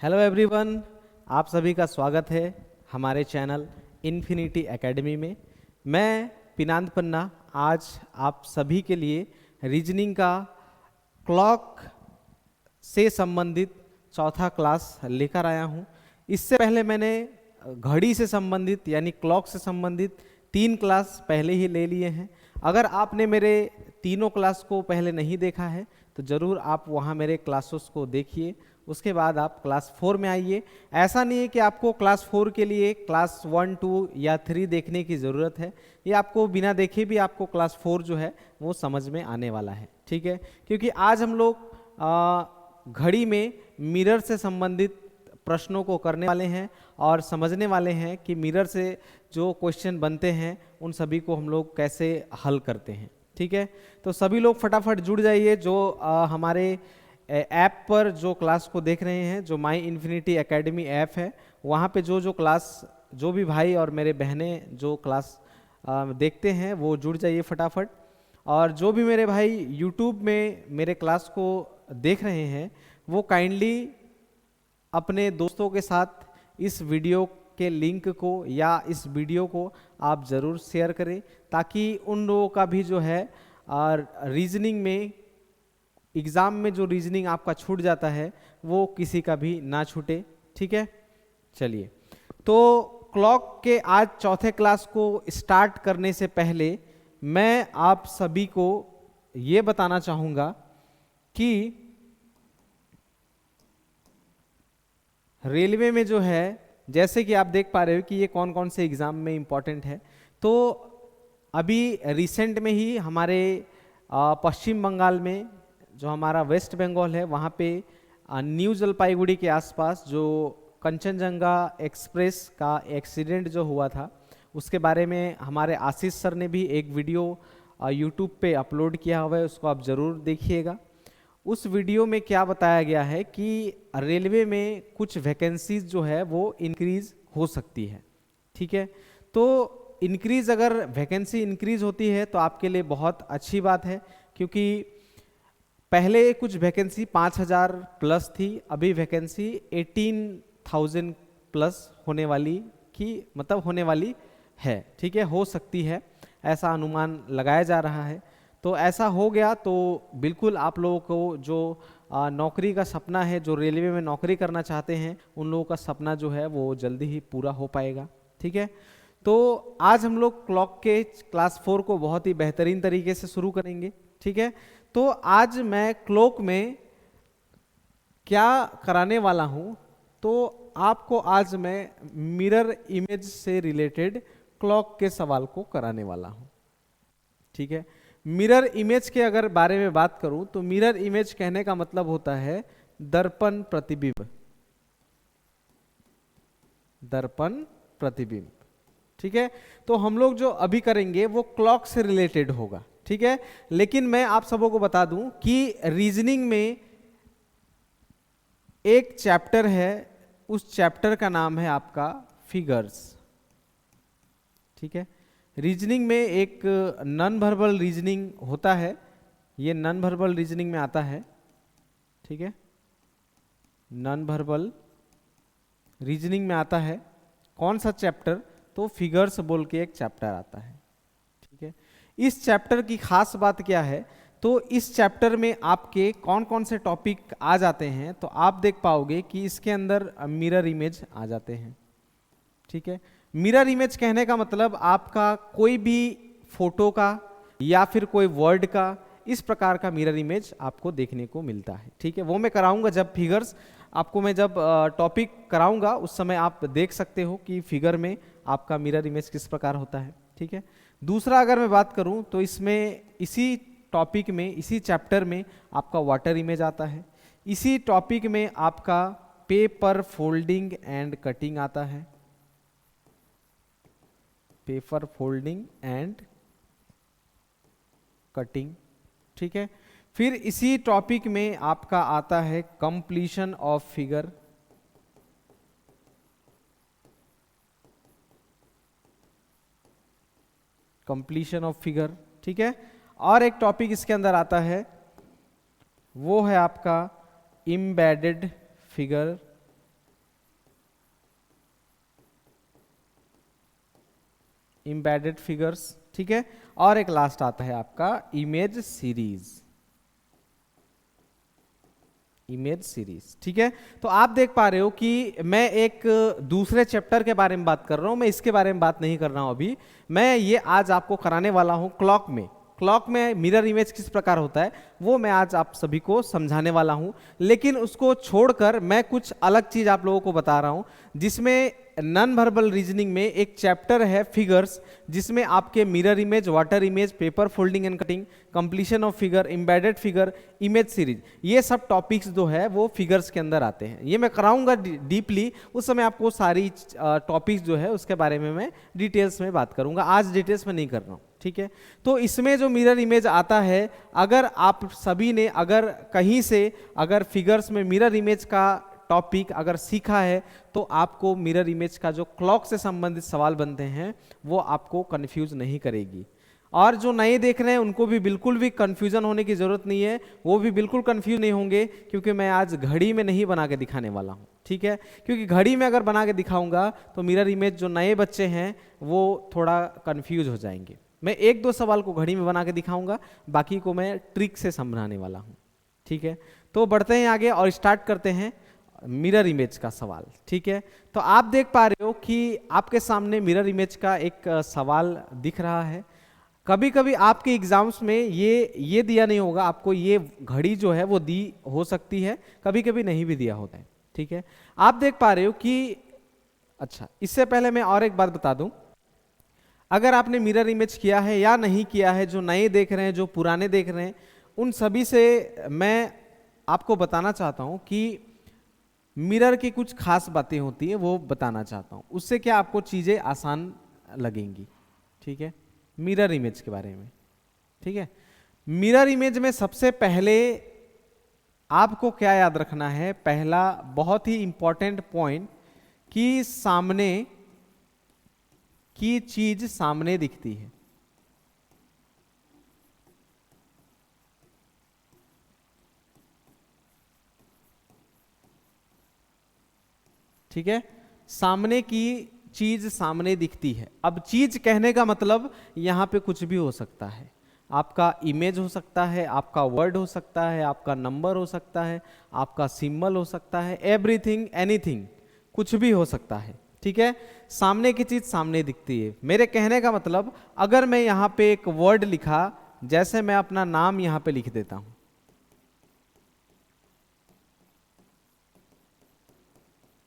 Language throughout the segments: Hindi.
हेलो एवरीवन, आप सभी का स्वागत है हमारे चैनल इन्फिनिटी एकेडमी में। मैं पिनांद पन्ना आज आप सभी के लिए रीजनिंग का क्लॉक से संबंधित चौथा क्लास लेकर आया हूं। इससे पहले मैंने घड़ी से संबंधित यानी क्लॉक से संबंधित 3 क्लास पहले ही ले लिए हैं। अगर आपने मेरे तीनों क्लास को पहले नहीं देखा है तो ज़रूर आप वहां मेरे क्लासेस को देखिए, उसके बाद आप क्लास 4 में आइए। ऐसा नहीं है कि आपको क्लास 4 के लिए क्लास 1, 2 या 3 देखने की ज़रूरत है। ये आपको बिना देखे भी आपको क्लास 4 जो है वो समझ में आने वाला है, ठीक है। क्योंकि आज हम लोग घड़ी में मिरर से संबंधित प्रश्नों को करने वाले हैं और समझने वाले हैं कि मिरर से जो क्वेश्चन बनते हैं उन सभी को हम लोग कैसे हल करते हैं, ठीक है। तो सभी लोग फटाफट जुड़ जाइए जो हमारे ऐप पर जो क्लास को देख रहे हैं, जो माई इन्फिनिटी एकेडमी ऐप है, वहाँ पे जो क्लास जो भी भाई और मेरे बहनें जो क्लास देखते हैं वो जुड़ जाइए फटाफट। और जो भी मेरे भाई यूट्यूब में मेरे क्लास को देख रहे हैं वो काइंडली अपने दोस्तों के साथ इस वीडियो के लिंक को या इस वीडियो को आप ज़रूर शेयर करें, ताकि उन लोगों का भी जो है रीजनिंग में एग्ज़ाम में जो रीजनिंग आपका छूट जाता है वो किसी का भी ना छूटे, ठीक है। चलिए, तो क्लॉक के आज चौथे क्लास को स्टार्ट करने से पहले मैं आप सभी को ये बताना चाहूँगा कि रेलवे में जो है, जैसे कि आप देख पा रहे हो कि ये कौन कौन से एग्ज़ाम में इम्पॉर्टेंट है। तो अभी रिसेंट में ही हमारे पश्चिम बंगाल में जो हमारा वेस्ट बंगाल है वहाँ पे न्यू जलपाईगुड़ी के आसपास जो कंचनजंगा एक्सप्रेस का एक्सीडेंट जो हुआ था उसके बारे में हमारे आशीष सर ने भी एक वीडियो यूट्यूब पे अपलोड किया हुआ है, उसको आप ज़रूर देखिएगा। उस वीडियो में क्या बताया गया है कि रेलवे में कुछ वैकेंसीज जो है वो इंक्रीज हो सकती है, ठीक है। तो इंक्रीज, अगर वैकेंसी इंक्रीज होती है तो आपके लिए बहुत अच्छी बात है, क्योंकि पहले कुछ वैकेंसी 5,000 प्लस थी, अभी वैकेंसी 18,000 प्लस होने वाली है, ठीक है। हो सकती है, ऐसा अनुमान लगाया जा रहा है। तो ऐसा हो गया तो बिल्कुल आप लोगों को जो नौकरी का सपना है, जो रेलवे में नौकरी करना चाहते हैं, उन लोगों का सपना जो है वो जल्दी ही पूरा हो पाएगा, ठीक है। तो आज हम लोग क्लॉक के क्लास 4 को बहुत ही बेहतरीन तरीके से शुरू करेंगे, ठीक है। तो आज मैं क्लॉक में क्या कराने वाला हूं, तो आपको आज मैं मिरर इमेज से रिलेटेड क्लॉक के सवाल को कराने वाला हूं, ठीक है। मिरर इमेज के अगर बारे में बात करूं तो मिरर इमेज कहने का मतलब होता है दर्पण प्रतिबिंब, दर्पण प्रतिबिंब, ठीक है। तो हम लोग जो अभी करेंगे वो क्लॉक से रिलेटेड होगा, ठीक है। लेकिन मैं आप सबों को बता दूं कि रीजनिंग में एक चैप्टर है, उस चैप्टर का नाम है आपका फिगर्स, ठीक है। रीजनिंग में एक नॉन वर्बल रीजनिंग होता है, ये नॉन वर्बल रीजनिंग में आता है, ठीक है। नॉन वर्बल रीजनिंग में आता है कौन सा चैप्टर, तो फिगर्स बोल के एक चैप्टर आता है, ठीक है। इस चैप्टर की खास बात क्या है, तो इस चैप्टर में आपके कौन कौन से टॉपिक आ जाते हैं, तो आप देख पाओगे कि इसके अंदर मिरर इमेज आ जाते हैं, ठीक है। मिरर इमेज कहने का मतलब आपका कोई भी फोटो का या फिर कोई वर्ड का इस प्रकार का मिरर इमेज आपको देखने को मिलता है, ठीक है। वो मैं कराऊंगा जब फिगर्स, आपको मैं जब टॉपिक कराऊंगा उस समय आप देख सकते हो कि फिगर में आपका मिरर इमेज किस प्रकार होता है, ठीक है। दूसरा अगर मैं बात करूं तो इसमें इसी टॉपिक में, इसी चैप्टर में आपका वाटर इमेज आता है। इसी टॉपिक में आपका पेपर फोल्डिंग एंड कटिंग आता है, पेपर फोल्डिंग एंड कटिंग, ठीक है। फिर इसी टॉपिक में आपका आता है completion of figure, completion of figure, ठीक है। और एक टॉपिक इसके अंदर आता है वो है आपका एम्बेडेड फिगर, एम्बेडेड फिगर्स, ठीक है। और एक लास्ट आता है आपका इमेज सीरीज, इमेज सीरीज, ठीक है। तो आप देख पा रहे हो कि मैं एक दूसरे चैप्टर के बारे में बात कर रहा हूं, मैं इसके बारे में बात नहीं कर रहा हूं अभी। मैं ये आज आपको कराने वाला हूं क्लॉक में मिरर इमेज किस प्रकार होता है वो मैं आज आप सभी को समझाने वाला हूं। लेकिन उसको छोड़कर मैं कुछ अलग चीज आप लोगों को बता रहा हूं, जिसमें नॉन वर्बल रीजनिंग में एक चैप्टर है फिगर्स, जिसमें आपके mirror image, water image, paper folding and cutting, completion of figure, embedded figure, image series, ये सब टॉपिक्स जो है वो फिगर्स के अंदर आते हैं। ये मैं कराऊंगा डीपली, उस समय आपको सारी टॉपिक्स जो है उसके बारे में मैं डिटेल्स में बात करूंगा, आज डिटेल्स में नहीं कर रहा हूं, ठीक है। तो इसमें जो मिरर इमेज आता है, अगर आप सभी ने अगर कहीं से अगर फिगर्स में मिरर इमेज का टॉपिक अगर सीखा है तो आपको मिरर इमेज का जो क्लॉक से संबंधित सवाल बनते हैं वो आपको कंफ्यूज नहीं करेगी। और जो नए देख रहे हैं उनको भी बिल्कुल भी कंफ्यूजन होने की जरूरत नहीं है, वो भी बिल्कुल कंफ्यूज नहीं होंगे, क्योंकि मैं आज घड़ी में नहीं बना के दिखाने वाला हूं, ठीक है। क्योंकि घड़ी में अगर बना के दिखाऊंगा तो मिरर इमेज जो नए बच्चे हैं वो थोड़ा कंफ्यूज हो जाएंगे। मैं एक दो सवाल को घड़ी में बना के दिखाऊंगा, बाकी को मैं ट्रिक से समझाने वाला हूं, ठीक है। तो बढ़ते हैं आगे और स्टार्ट करते हैं मिरर इमेज का सवाल, ठीक है। तो आप देख पा रहे हो कि आपके सामने मिरर इमेज का एक सवाल दिख रहा है। कभी कभी आपके एग्जाम्स में ये दिया नहीं होगा, आपको ये घड़ी जो है वो दी हो सकती है, कभी कभी नहीं भी दिया होता है, ठीक है। आप देख पा रहे हो कि अच्छा, इससे पहले मैं और एक बात बता दूं, अगर आपने मिरर इमेज किया है या नहीं किया है, जो नए देख रहे हैं, जो पुराने देख रहे हैं, उन सभी से मैं आपको बताना चाहता हूं कि मिरर की कुछ खास बातें होती है वो बताना चाहता हूं, उससे क्या आपको चीजें आसान लगेंगी, ठीक है। मिरर इमेज के बारे में, ठीक है। मिरर इमेज में सबसे पहले आपको क्या याद रखना है, पहला बहुत ही इंपॉर्टेंट पॉइंट, कि सामने की चीज सामने दिखती है, ठीक है। सामने की चीज सामने दिखती है। अब चीज कहने का मतलब यहां पे कुछ भी हो सकता है, आपका इमेज हो सकता है, आपका वर्ड हो सकता है, आपका नंबर हो सकता है, आपका सिंबल हो सकता है, एवरीथिंग एनीथिंग, कुछ भी हो सकता है, ठीक है। सामने की चीज सामने दिखती है। मेरे कहने का मतलब, अगर मैं यहां पे एक वर्ड लिखा, जैसे मैं अपना नाम यहां पे लिख देता हूं,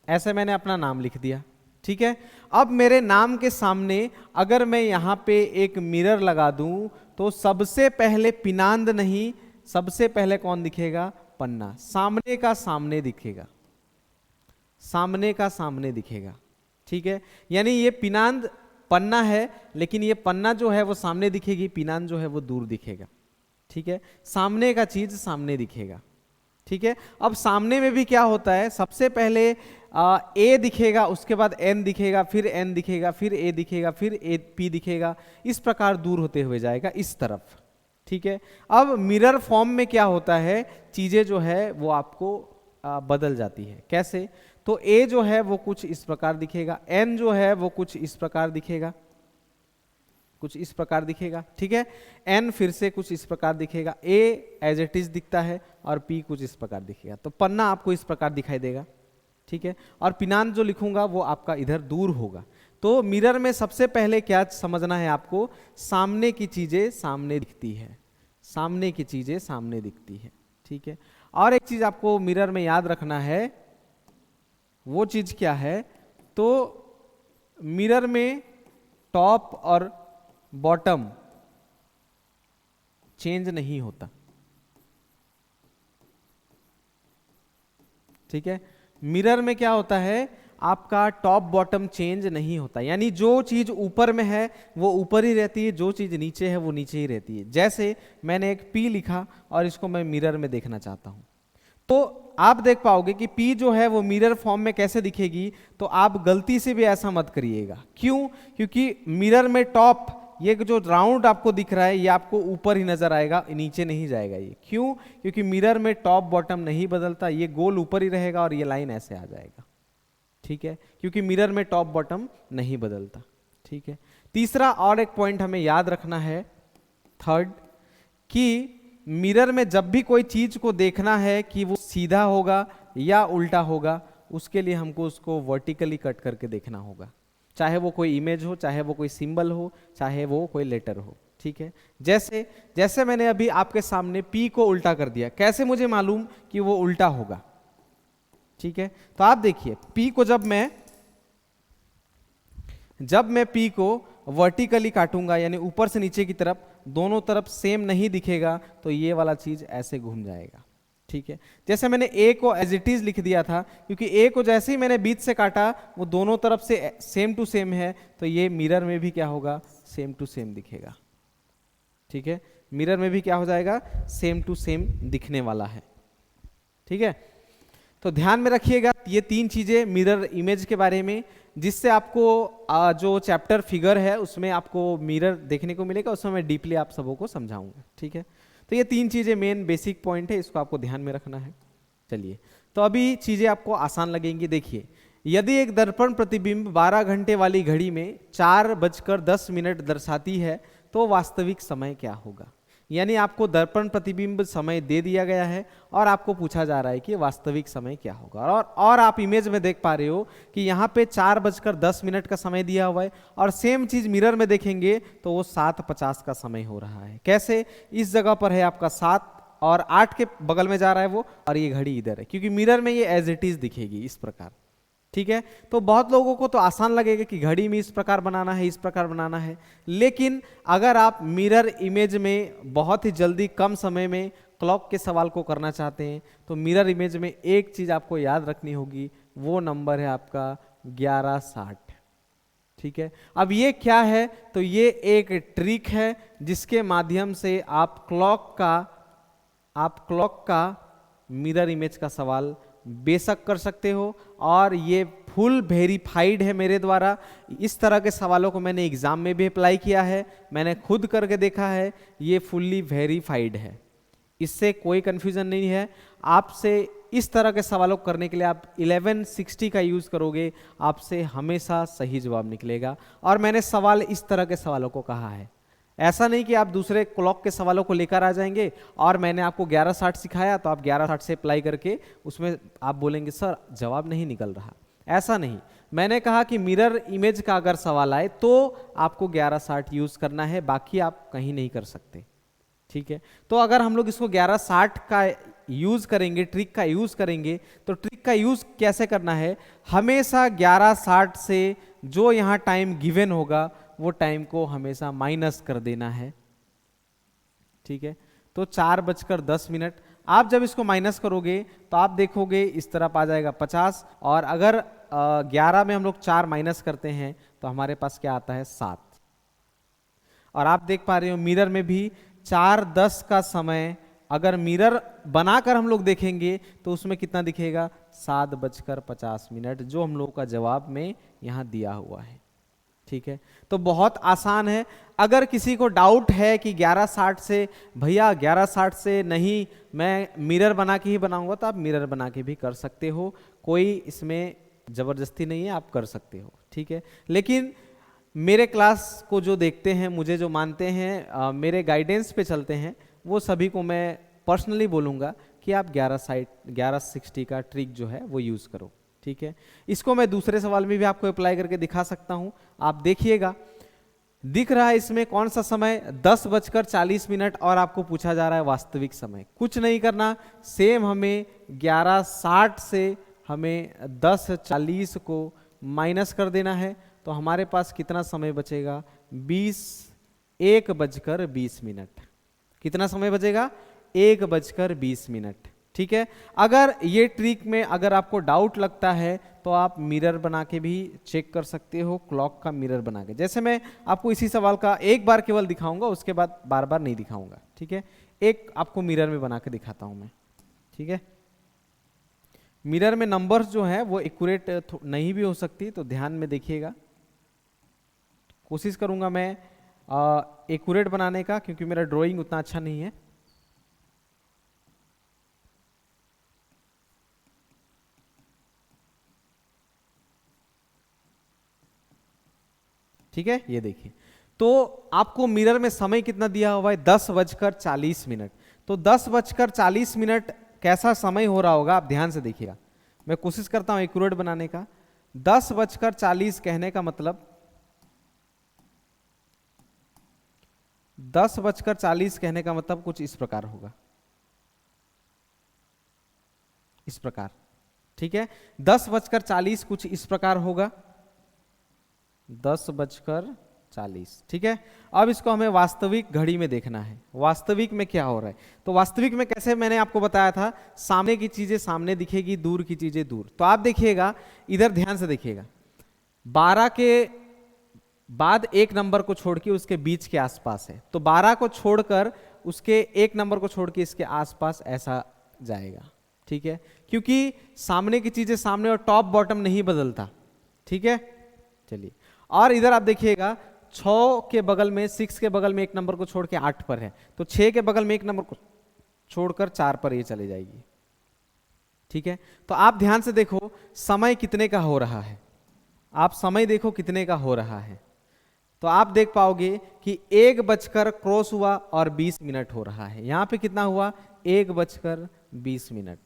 ऐसे मैंने अपना नाम लिख दिया, ठीक है। अब मेरे नाम के सामने अगर मैं यहां पे एक मिरर लगा दूं तो सबसे पहले पिनांद नहीं, सबसे पहले कौन दिखेगा, पन्ना, सामने का सामने दिखेगा, सामने का सामने दिखेगा, ठीक है। यानी ये पिनांद पन्ना है, लेकिन ये पन्ना जो है वो सामने दिखेगी, पिनांद जो है वो दूर दिखेगा, ठीक है। सामने का चीज सामने दिखेगा, ठीक है। अब सामने में भी क्या होता है, सबसे पहले ए दिखेगा, उसके बाद एन दिखेगा, फिर एन दिखेगा, फिर ए दिखेगा, फिर ए पी दिखेगा, इस प्रकार दूर होते हुए जाएगा इस तरफ, ठीक है। अब मिरर फॉर्म में क्या होता है, चीजें जो है वो आपको बदल जाती है। कैसे, तो ए जो है वो कुछ इस प्रकार दिखेगा, एन जो है वो कुछ इस प्रकार दिखेगा, कुछ इस प्रकार दिखेगा, ठीक है। एन फिर से कुछ इस प्रकार दिखेगा, ए एज इट इज दिखता है, और पी कुछ इस प्रकार दिखेगा। तो पन्ना आपको इस प्रकार दिखाई देगा, ठीक है। और पिनांद जो लिखूंगा वो आपका इधर दूर होगा। तो मिरर में सबसे पहले क्या समझना है आपको, सामने की चीजें सामने दिखती है, सामने की चीजें सामने दिखती है, ठीक है। और एक चीज आपको मिरर में याद रखना है, वो चीज क्या है, तो मिरर में टॉप और बॉटम चेंज नहीं होता, ठीक है। मिरर में क्या होता है, आपका टॉप बॉटम चेंज नहीं होता, यानी जो चीज ऊपर में है वो ऊपर ही रहती है, जो चीज नीचे है वो नीचे ही रहती है। जैसे मैंने एक पी लिखा और इसको मैं मिरर में देखना चाहता हूं, तो आप देख पाओगे कि पी जो है वो मिरर फॉर्म में कैसे दिखेगी। तो आप गलती से भी ऐसा मत करिएगा, क्यों, क्योंकि मिरर में टॉप, ये जो राउंड आपको दिख रहा है ये आपको ऊपर ही नजर आएगा, नीचे नहीं जाएगा ये, क्यों, क्योंकि मिरर में टॉप बॉटम नहीं बदलता, ये गोल ऊपर ही रहेगा और ये लाइन ऐसे आ जाएगा, ठीक है, क्योंकि मिरर में टॉप बॉटम नहीं बदलता, ठीक है। तीसरा और एक पॉइंट हमें याद रखना है, थर्ड, कि मिरर में जब भी कोई चीज को देखना है कि वो सीधा होगा या उल्टा होगा, उसके लिए हमको उसको वर्टिकली कट करके देखना होगा, चाहे वो कोई इमेज हो, चाहे वो कोई सिंबल हो, चाहे वो कोई लेटर हो। ठीक है, जैसे जैसे मैंने अभी आपके सामने P को उल्टा कर दिया, कैसे मुझे मालूम कि वो उल्टा होगा? ठीक है, तो आप देखिए P को जब मैं P को वर्टिकली काटूंगा, यानी ऊपर से नीचे की तरफ, दोनों तरफ सेम नहीं दिखेगा, तो ये वाला चीज ऐसे घूम जाएगा। ठीक है, जैसे मैंने A को एज इट इज लिख दिया था, क्योंकि A को जैसे ही मैंने बीच से काटा वो दोनों तरफ से सेम टू सेम है, तो ये मिरर में भी क्या होगा, सेम टू सेम दिखेगा। ठीक है, मिरर में भी क्या हो जाएगा, सेम टू सेम दिखने वाला है। ठीक है, तो ध्यान में रखिएगा ये तीन चीजें मिरर इमेज के बारे में, जिससे आपको जो चैप्टर फिगर है उसमें आपको मिरर देखने को मिलेगा, उसमें मैं डीपली आप सबों को समझाऊंगा। ठीक है, तो ये तीन चीजें मेन बेसिक पॉइंट है, इसको आपको ध्यान में रखना है। चलिए, तो अभी चीजें आपको आसान लगेंगी। देखिए, यदि एक दर्पण प्रतिबिंब 12 घंटे वाली घड़ी में 4:10 दर्शाती है, तो वास्तविक समय क्या होगा? यानी आपको दर्पण प्रतिबिंब समय दे दिया गया है और आपको पूछा जा रहा है कि वास्तविक समय क्या होगा। और आप इमेज में देख पा रहे हो कि यहाँ पे 4:10 का समय दिया हुआ है, और सेम चीज मिरर में देखेंगे तो वो 7:50 का समय हो रहा है। कैसे? इस जगह पर है आपका 7 और 8 के बगल में जा रहा है वो, और ये घड़ी इधर है, क्योंकि मिरर में ये एज इट इज दिखेगी इस प्रकार। ठीक है, तो बहुत लोगों को तो आसान लगेगा कि घड़ी में इस प्रकार बनाना है, इस प्रकार बनाना है, लेकिन अगर आप मिरर इमेज में बहुत ही जल्दी कम समय में क्लॉक के सवाल को करना चाहते हैं, तो मिरर इमेज में एक चीज आपको याद रखनी होगी, वो नंबर है आपका 1160। ठीक है, अब ये क्या है? तो ये एक ट्रिक है जिसके माध्यम से आप क्लॉक का मिरर इमेज का सवाल बेशक कर सकते हो, और ये फुल वेरीफाइड है मेरे द्वारा। इस तरह के सवालों को मैंने एग्जाम में भी अप्लाई किया है, मैंने खुद करके देखा है, ये फुल्ली वेरीफाइड है, इससे कोई कंफ्यूजन नहीं है। आपसे इस तरह के सवालों को करने के लिए आप 1160 का यूज करोगे, आपसे हमेशा सही जवाब निकलेगा। और मैंने सवाल इस तरह के सवालों को कहा है, ऐसा नहीं कि आप दूसरे क्लॉक के सवालों को लेकर आ जाएंगे और मैंने आपको 1160 सिखाया तो आप 1160 से अप्लाई करके उसमें आप बोलेंगे सर जवाब नहीं निकल रहा। ऐसा नहीं, मैंने कहा कि मिरर इमेज का अगर सवाल आए तो आपको 1160 यूज करना है, बाकी आप कहीं नहीं कर सकते। ठीक है, तो अगर हम लोग इसको 1160 का यूज करेंगे, ट्रिक का यूज करेंगे, तो ट्रिक का यूज कैसे करना है? हमेशा 1160 से जो यहाँ टाइम गिवन होगा वो टाइम को हमेशा माइनस कर देना है। ठीक है, तो 4:10 आप जब इसको माइनस करोगे तो आप देखोगे इस तरफ आ जाएगा 50, और अगर 11 में हम लोग 4 माइनस करते हैं तो हमारे पास क्या आता है 7। और आप देख पा रहे हो मिरर में भी 4:10 का समय अगर मिरर बनाकर हम लोग देखेंगे तो उसमें कितना दिखेगा 7:50, जो हम लोग का जवाब में यहाँ दिया हुआ है। ठीक है, तो बहुत आसान है। अगर किसी को डाउट है कि 1160 से, भैया 1160 से नहीं मैं मिरर बना के ही बनाऊंगा, तो आप मिरर बना के भी कर सकते हो, कोई इसमें जबरदस्ती नहीं है, आप कर सकते हो। ठीक है, लेकिन मेरे क्लास को जो देखते हैं, मुझे जो मानते हैं, मेरे गाइडेंस पे चलते हैं, वो सभी को मैं पर्सनली बोलूँगा कि आप 1160 का ट्रिक जो है वो यूज़ करो। ठीक है, इसको मैं दूसरे सवाल में भी आपको अप्लाई करके दिखा सकता हूं। आप देखिएगा, दिख रहा है इसमें कौन सा समय 10:40 और आपको पूछा जा रहा है वास्तविक समय। कुछ नहीं करना, सेम हमें 1160 से हमें 10:40 को माइनस कर देना है, तो हमारे पास कितना समय बचेगा 1:20। कितना समय बचेगा 1:20। ठीक है, अगर ये ट्रिक में अगर आपको डाउट लगता है तो आप मिरर बना के भी चेक कर सकते हो, क्लॉक का मिरर बना के। जैसे मैं आपको इसी सवाल का एक बार केवल दिखाऊंगा, उसके बाद बार बार नहीं दिखाऊंगा। ठीक है, एक आपको मिरर में बना के दिखाता हूं मैं। ठीक है, मिरर में नंबर्स जो है वो एक्यूरेट नहीं भी हो सकती, तो ध्यान में देखिएगा। कोशिश करूंगा मैं एक्यूरेट बनाने का, क्योंकि मेरा ड्राइंग उतना अच्छा नहीं है। ठीक है, ये देखिए तो आपको मिरर में समय कितना दिया हुआ है, 10:40 तो 10:40 कैसा समय हो रहा होगा आप ध्यान से देखिएगा। मैं कोशिश करता हूं एक्यूरेट बनाने का। 10:40 कहने का मतलब 10:40 कहने का मतलब कुछ इस प्रकार होगा, इस प्रकार, ठीक है। 10:40 कुछ इस प्रकार होगा, 10:40, ठीक है। अब इसको हमें वास्तविक घड़ी में देखना है, वास्तविक में क्या हो रहा है। तो वास्तविक में कैसे, मैंने आपको बताया था, सामने की चीजें सामने दिखेगी, दूर की चीजें दूर। तो आप देखिएगा, इधर ध्यान से देखिएगा, 12 के बाद एक नंबर को छोड़ के उसके बीच के आसपास है, तो 12 को छोड़कर उसके एक नंबर को छोड़ के इसके आसपास ऐसा जाएगा, ठीक है, क्योंकि सामने की चीजें सामने और टॉप बॉटम नहीं बदलता, ठीक है। चलिए, और इधर आप देखिएगा 6 के बगल में, 6 के बगल में एक नंबर को छोड़ के 8 पर है, तो 6 के बगल में एक नंबर को छोड़कर 4 पर ये चली जाएगी, ठीक है। तो आप ध्यान से देखो समय कितने का हो रहा है, आप समय देखो कितने का हो रहा है, तो आप देख पाओगे कि 1 बजकर क्रॉस हुआ और 20 मिनट हो रहा है। यहां पे कितना हुआ, 1:20,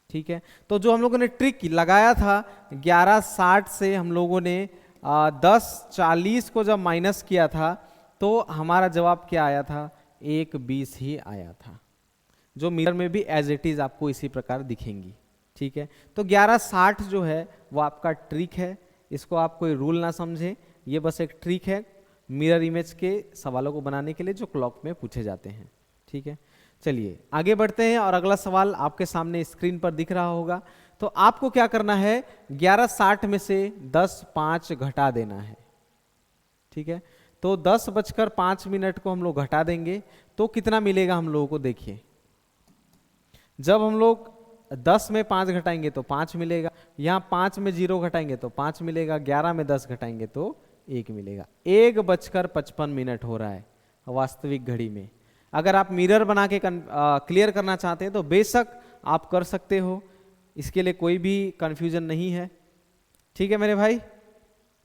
ठीक है। तो जो हम लोगों ने ट्रिक लगाया था 11:60 से हम लोगों ने 10:40 को जब माइनस किया था तो हमारा जवाब क्या आया था, 1:20 ही आया था, जो मिरर में भी एज इट इज आपको इसी प्रकार दिखेंगी, ठीक है। तो 11:60 जो है वो आपका ट्रिक है, इसको आप कोई रूल ना समझे, ये बस एक ट्रिक है मिरर इमेज के सवालों को बनाने के लिए जो क्लॉक में पूछे जाते हैं, ठीक है। चलिए आगे बढ़ते हैं और अगला सवाल आपके सामने स्क्रीन पर दिख रहा होगा। तो आपको क्या करना है, 11:60 में से 10:05 घटा देना है, ठीक है। तो 10:05 को हम लोग घटा देंगे तो कितना मिलेगा हम लोगों को, देखिए जब हम लोग 10 में 5 घटाएंगे तो 5 मिलेगा, यहाँ 5 में 0 घटाएंगे तो 5 मिलेगा, 11 में 10 घटाएंगे तो 1 मिलेगा। 1:55 हो रहा है वास्तविक घड़ी में। अगर आप मिरर बना के क्लियर करना चाहते हैं तो बेशक आप कर सकते हो, इसके लिए कोई भी कंफ्यूजन नहीं है, ठीक है मेरे भाई।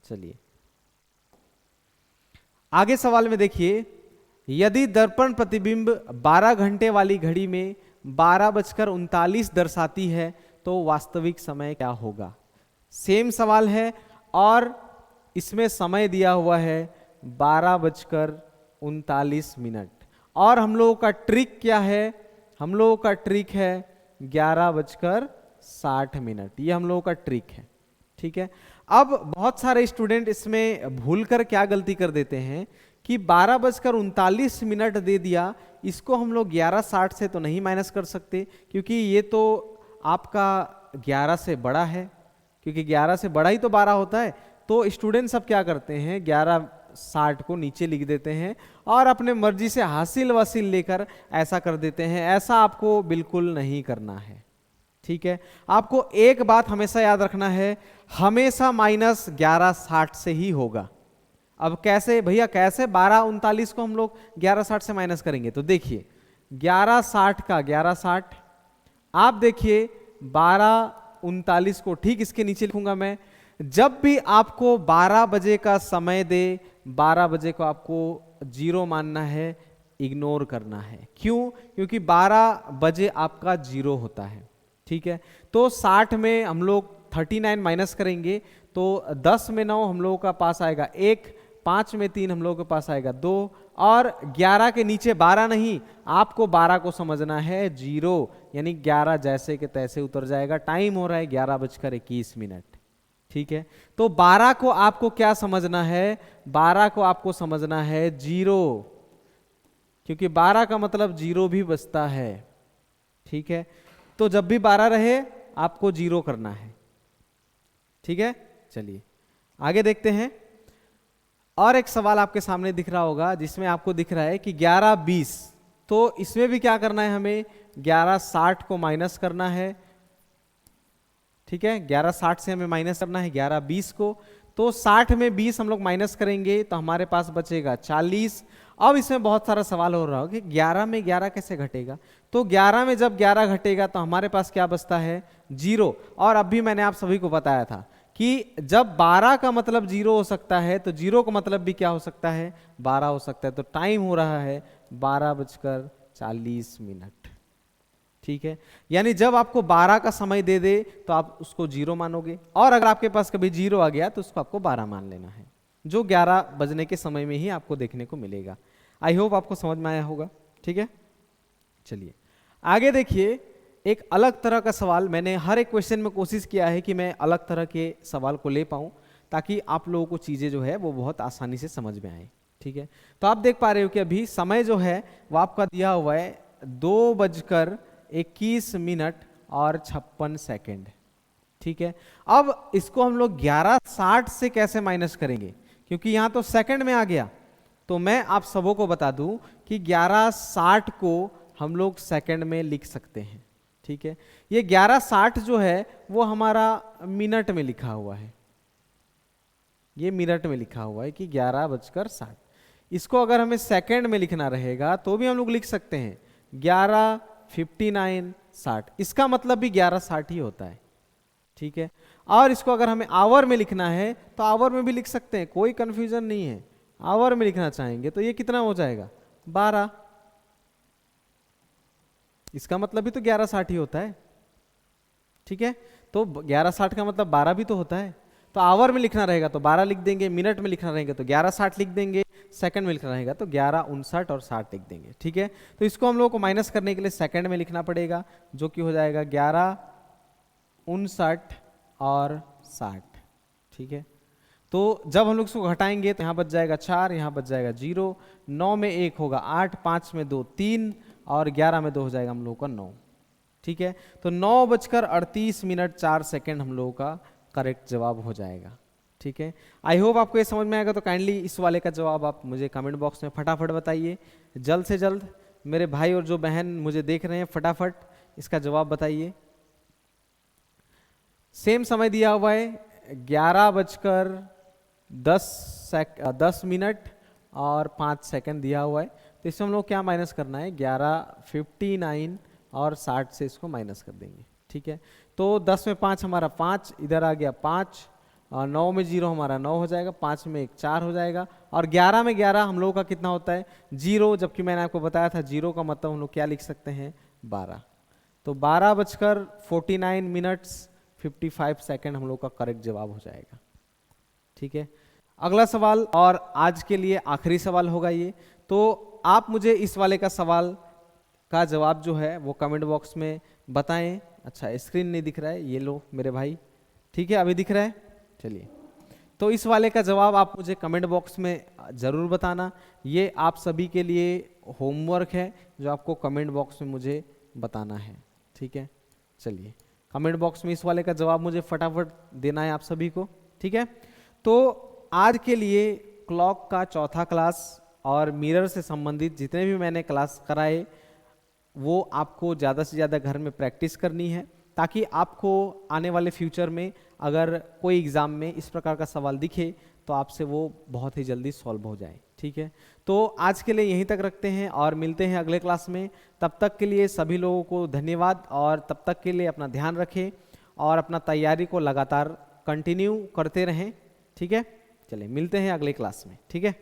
चलिए आगे सवाल में देखिए, यदि दर्पण प्रतिबिंब 12 घंटे वाली घड़ी में 12:39 दर्शाती है तो वास्तविक समय क्या होगा। सेम सवाल है और इसमें समय दिया हुआ है 12:39 और हम लोगों का ट्रिक क्या है, हम लोगों का ट्रिक है 11:60, ये हम लोगों का ट्रिक है, ठीक है। अब बहुत सारे स्टूडेंट इसमें भूलकर क्या गलती कर देते हैं कि 12:39 दे दिया, इसको हम लोग 11:60 से तो नहीं माइनस कर सकते क्योंकि ये तो आपका 11 से बड़ा है, क्योंकि 11 से बड़ा ही तो 12 होता है। तो स्टूडेंट सब क्या करते हैं, 11:60 को नीचे लिख देते हैं और अपने मर्जी से हासिल वासिल लेकर ऐसा कर देते हैं। ऐसा आपको बिल्कुल नहीं करना है, ठीक है। आपको एक बात हमेशा याद रखना है, हमेशा माइनस 11:60 से ही होगा। अब कैसे भैया, कैसे 12:39 को हम लोग 11:60 से माइनस करेंगे, तो देखिए 11:60 का 11:60, आप देखिए 12:39 को ठीक इसके नीचे लिखूंगा मैं। जब भी आपको 12 बजे का समय दे, 12 बजे को आपको 0 मानना है, इग्नोर करना है। क्यों, क्योंकि 12 बजे आपका 0 होता है, ठीक है। तो 60 में हम लोग 39 माइनस करेंगे तो 10 में 9 हम लोगों का पास आएगा 1, 5 में 3 हम लोगों के पास आएगा 2 और 11 के नीचे 12 नहीं, आपको 12 को समझना है 0, यानी 11 जैसे के तैसे उतर जाएगा। टाइम हो रहा है 11:21, ठीक है। तो 12 को आपको क्या समझना है, 12 को आपको समझना है 0, क्योंकि 12 का मतलब 0 भी बचता है, ठीक है। तो जब भी 12 रहे आपको 0 करना है, ठीक है। चलिए आगे देखते हैं। और एक सवाल आपके सामने दिख रहा होगा जिसमें आपको दिख रहा है कि 11:20, तो इसमें भी क्या करना है, हमें 11:60 को माइनस करना है, ठीक है। 11:60 से हमें माइनस करना है 11:20 को। तो 60 में 20 हम लोग माइनस करेंगे तो हमारे पास बचेगा 40। अब इसमें बहुत सारा सवाल हो रहा होगा कि 11 में 11 कैसे घटेगा, तो 11 में जब 11 घटेगा तो हमारे पास क्या बचता है 0। और अभी मैंने आप सभी को बताया था कि जब 12 का मतलब 0 हो सकता है तो 0 का मतलब भी क्या हो सकता है, 12 हो सकता है। तो टाइम हो रहा है 12:40। ठीक है, यानी जब आपको 12 का समय दे दे तो आप उसको 0 मानोगे, और अगर आपके पास कभी 0 आ गया तो उसको आपको 12 मान लेना है, जो 11 बजने के समय में ही आपको देखने को मिलेगा। आई होप आपको समझ में आया होगा। ठीक है, चलिए आगे देखिए। एक अलग तरह का सवाल, मैंने हर एक क्वेश्चन में कोशिश किया है कि मैं अलग तरह के सवाल को ले पाऊं, ताकि आप लोगों को चीज़ें जो है वो बहुत आसानी से समझ में आए। ठीक है, तो आप देख पा रहे हो कि अभी समय जो है वो आपका दिया हुआ है 2:21 और 56 सेकेंड। ठीक है, अब इसको हम लोग 11:60 से कैसे माइनस करेंगे, क्योंकि यहाँ तो सेकंड में आ गया। तो मैं आप सबों को बता दूं कि 11:60 को हम लोग सेकंड में लिख सकते हैं। ठीक है, ये 11:60 जो है वो हमारा मिनट में लिखा हुआ है, ये मिनट में लिखा हुआ है कि 11:60। इसको अगर हमें सेकंड में लिखना रहेगा तो भी हम लोग लिख सकते हैं 11:59:60, इसका मतलब भी 11:60 ही होता है। ठीक है, और इसको अगर हमें आवर में लिखना है तो आवर में भी लिख सकते हैं, कोई कंफ्यूजन नहीं है। आवर में लिखना चाहेंगे तो ये कितना हो जाएगा, 12, इसका मतलब भी तो 11:60 ही होता है। ठीक है, तो 11:60 का मतलब 12 भी तो होता है। तो आवर में लिखना रहेगा तो 12 लिख देंगे, मिनट में लिखना रहेगा तो 11:60 लिख देंगे, सेकंड में लिखना रहेगा तो 11:59 और 60 लिख देंगे। ठीक है, तो इसको हम लोग को माइनस करने के लिए सेकंड में लिखना पड़ेगा, जो कि हो जाएगा 11:59 और 60। ठीक है, तो जब हम लोग इसको घटाएंगे तो यहाँ बच जाएगा 4, यहाँ बच जाएगा 0, 9 में 1 होगा 8, 5 में 2 3, और 11 में 2 हो जाएगा हम लोगों का 9। ठीक है, तो 9:38:04 हम लोगों का करेक्ट जवाब हो जाएगा। ठीक है, आई होप आपको ये समझ में आएगा। तो काइंडली इस वाले का जवाब आप मुझे कमेंट बॉक्स में फटाफट बताइए, जल्द से जल्द। मेरे भाई और जो बहन मुझे देख रहे हैं फटाफट इसका जवाब बताइए। सेम समय दिया हुआ है 11:10 और 5 सेकंड दिया हुआ है। तो इसमें हम लोग क्या माइनस करना है, 11:59 और 60 से इसको माइनस कर देंगे। ठीक है, तो 10 में 5 हमारा 5, इधर आ गया 5, और 9 में 0 हमारा 9 हो जाएगा, 5 में 1 4 हो जाएगा, और 11 में 11 हम लोगों का कितना होता है 0, जबकि मैंने आपको बताया था 0 का मतलब हम लोग क्या लिख सकते हैं 12। तो 12:49:55 हम लोग का करेक्ट जवाब हो जाएगा। ठीक है, अगला सवाल और आज के लिए आखिरी सवाल होगा ये। तो आप मुझे इस वाले का सवाल का जवाब जो है वो कमेंट बॉक्स में बताएं। अच्छा, स्क्रीन नहीं दिख रहा है, ये लो मेरे भाई। ठीक है, अभी दिख रहा है, चलिए। तो इस वाले का जवाब आप मुझे कमेंट बॉक्स में ज़रूर बताना। ये आप सभी के लिए होमवर्क है जो आपको कमेंट बॉक्स में मुझे बताना है। ठीक है, चलिए कमेंट बॉक्स में इस वाले का जवाब मुझे फटाफट देना है आप सभी को। ठीक है, तो आज के लिए क्लॉक का चौथा क्लास और मिरर से संबंधित जितने भी मैंने क्लास कराए वो आपको ज़्यादा से ज़्यादा घर में प्रैक्टिस करनी है, ताकि आपको आने वाले फ्यूचर में अगर कोई एग्ज़ाम में इस प्रकार का सवाल दिखे तो आपसे वो बहुत ही जल्दी सॉल्व हो जाए। ठीक है, तो आज के लिए यहीं तक रखते हैं और मिलते हैं अगले क्लास में। तब तक के लिए सभी लोगों को धन्यवाद, और तब तक के लिए अपना ध्यान रखें और अपना तैयारी को लगातार कंटिन्यू करते रहें। ठीक है, चलिए मिलते हैं अगले क्लास में। ठीक है।